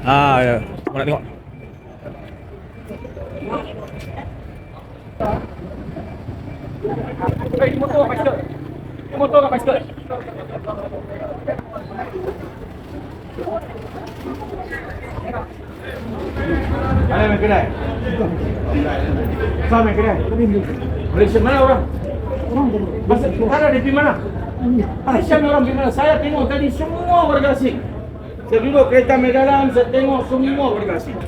Ya. Mau nak tengok. Ini motor kat bicycle. Ini motor kat bicycle. Ada main kedai? Sama main kedai? Malaysia mana orang? Masa ada di mana? Malaysia orang di mana? Saya tengok tadi semua warga asing. Saya duduk kereta Medalam, saya tengok semua warga asing.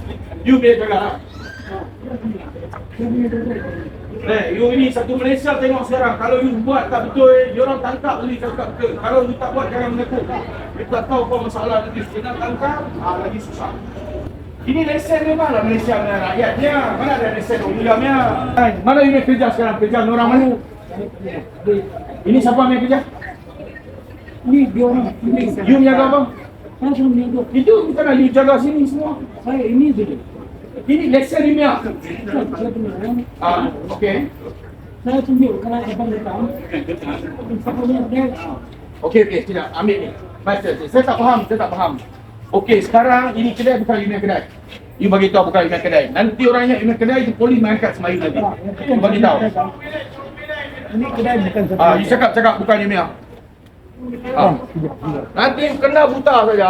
You boleh cakap lah. You ini satu Malaysia tengok sekarang. Kalau you buat tak betul, you orang tangkap lagi cakap ke. Kalau you tak buat, jangan menekuk. You tak tahu apa masalah nanti. Kena tangkap, lagi susah. Ini lesen memanglah Malaysia punya rakyatnya. Mana ada lesen umumnya? Mana you kerja sekarang? Kerja orang mana? Ini siapa yang kerja? Ini dia orang. You menjaga apa? Saya cuma menjaga. Itu bukan you jaga sini semua. Saya ini saja. Ini lesen Rimia. Saya punya orang. Okey. Saya tunjuk kalau abang datang. Saya punya dia. Okey, tidak. Ambil ni. Baca. Saya tak faham. Okey, sekarang ini kedai bukan Rimia kedai. You bagi tahu bukan Rimia kedai. Nanti orangnya Rimia kedai itu polis mengangkat semai nanti. You bagi tahu. Ini kedai bukan satu. You cakap bukan Rimia. Nanti kena buta saja.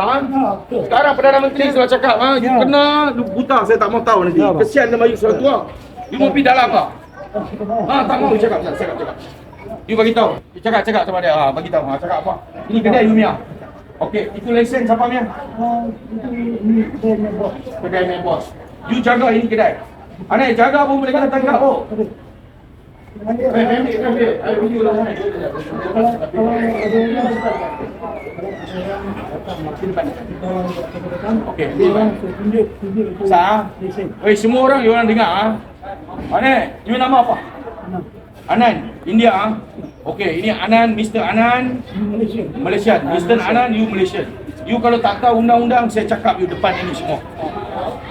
Sekarang Perdana Menteri sudah cakap, you kena buta. Saya tak mau tahu nanti. Kesian nama you sudah tua. You mau pergi dalam apa? Tak mau you cakap. You bagi tahu. You cakap sama dia. Bagi tahu. Cakap apa? Ini kedai you punya. Okey, itu lesen siapa punya? Ini kedai bos. Kedai main bos. You jaga ini kedai. Anak jaga pun boleh kena tangkap oh. Okey, semua orang you orang dengar Anan, you nama apa? Anan, India Okey, ini Anan, Mr. Anan Malaysia. Mr. Anan, you Malaysian. You kalau tak tahu undang-undang, saya cakap you depan ini semua.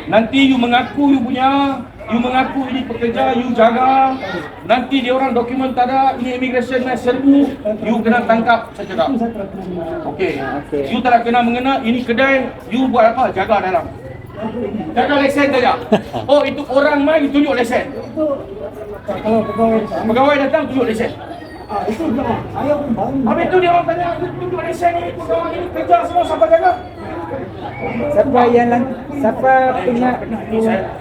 Nanti you mengaku you mengaku ini pekerja, you jaga. Nanti dia orang dokumen tak ada, ini immigration nak serbu, you kena tangkap, saya cakap. Okey. You tak kena mengena, ini kedai, you buat apa? Jaga dalam. Jaga lesen saja. Oh, itu orang mai tunjuk lesen. Kalau Pegawai datang tunjuk lesen. itu jangan. Saya pun baru. Habis tu dia orang tanya, tunjuk lesen ni, pegawai ini kerja semua siapa jaga? Siapa punya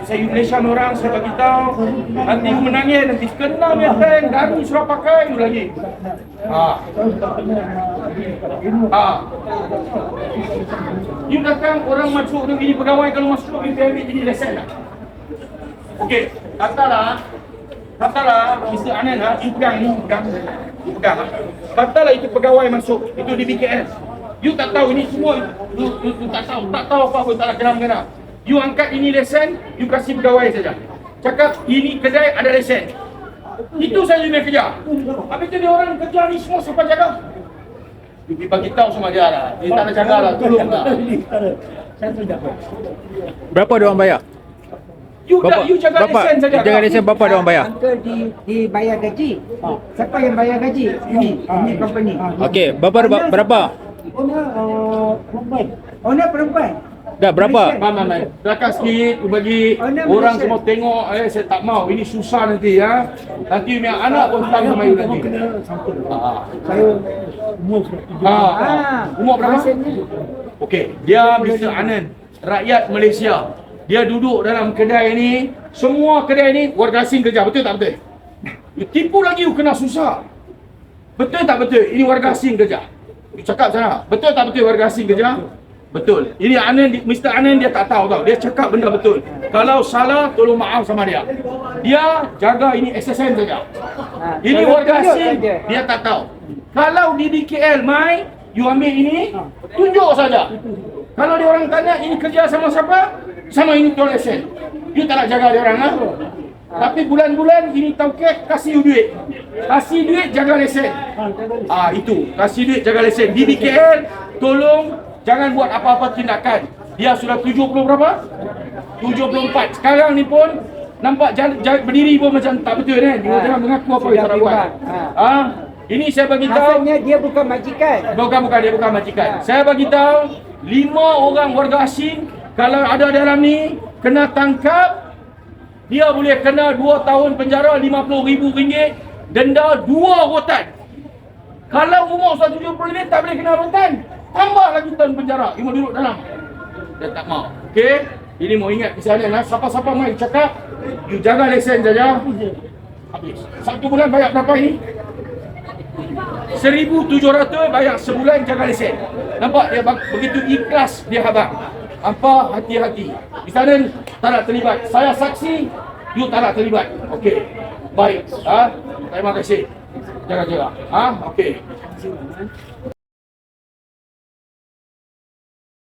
Saya Malaysia orang, saya bagi tahu. Nanti you menangis, nanti kena meteng, garu suruh pakai you lagi. You datang orang masuk dengan ini pegawai, kalau masuk you ambil jadi lesen tak? Okey, katalah Mr. Anan you pegang ni, you pegang. Katalah itu pegawai masuk, itu di BKL. You tak tahu ini semua, you tak tahu apa-apa, tak nak kena. You angkat ini lesen, you kasih pegawai saja. Cakap ini kedai ada lesen. Itu saja you kerja. Habis tu dia orang kerja ni semua siapa jaga? You bagi tahu sama dia lah. Dia tak nak jaga lah, tolong lah. Saya tidak. Berapa dia orang bayar? You jaga lesen saja. Jaga lesen berapa dia orang bayar? Uncle dibayar gaji. Siapa yang bayar gaji? Ini company. Okey, berapa? Perempuan. Owner perempuan. Dah berapa? Mana? Belakang sikit, you bagi orang semua tengok. Saya tak mau, ini susah nanti ya. Nanti punya anak pun tak sama you nanti. Saya umur Umur berapa? Okey, dia Mr. Anan, rakyat Malaysia. Dia duduk dalam kedai ni, semua kedai ni warga asing kerja, betul tak betul? You tipu lagi, you kena susah. Betul tak betul? Ini warga asing kerja. You cakap sana, betul tak betul warga asing kerja? Betul. Ini Mr. Anan dia tak tahu tau. Dia cakap benda betul. Kalau salah, tolong maaf sama dia. Dia jaga ini SSN saja. Ini warga asing, dia tak tahu. Kalau di DKL, mai, you ambil ini, tunjuk saja. Kalau dia orang tanya, ini kerja sama siapa? Sama ini tolong lesen. You tak nak jaga dia orang lah. Tapi bulan-bulan ini tauket kasih you duit. Kasih duit jaga lesen. Itu. Kasih duit jaga lesen. Di DKL, tolong jangan buat apa-apa tindakan. Dia sudah 70 berapa? 74. Sekarang ni pun nampak berdiri pun macam tak betul kan? Dia jangan mengaku apa yang tak buat. Ini saya bagi tahu. Maksudnya dia bukan majikan. Bukan dia bukan majikan. Saya bagi tahu 5 orang warga asing Kalau ada dalam ni kena tangkap, dia boleh kena 2 tahun penjara, RM50,000, denda 2 rotan. Kalau umur 170 ni tak boleh kena rotan, tambah lagi tahun penjara, dia mau duduk dalam. Dia tak mau. Okey, ini mau ingat misalnya lah, siapa-siapa mai cakap, you jaga lesen saja. Habis. 1 bulan bayar berapa ini? 1,700 bayar sebulan jaga lesen. Nampak dia begitu ikhlas dia abang. Apa hati-hati. Di sana tak nak terlibat. Saya saksi, you tak nak terlibat. Okey. Baik. Terima kasih. Jaga-jaga. Okey.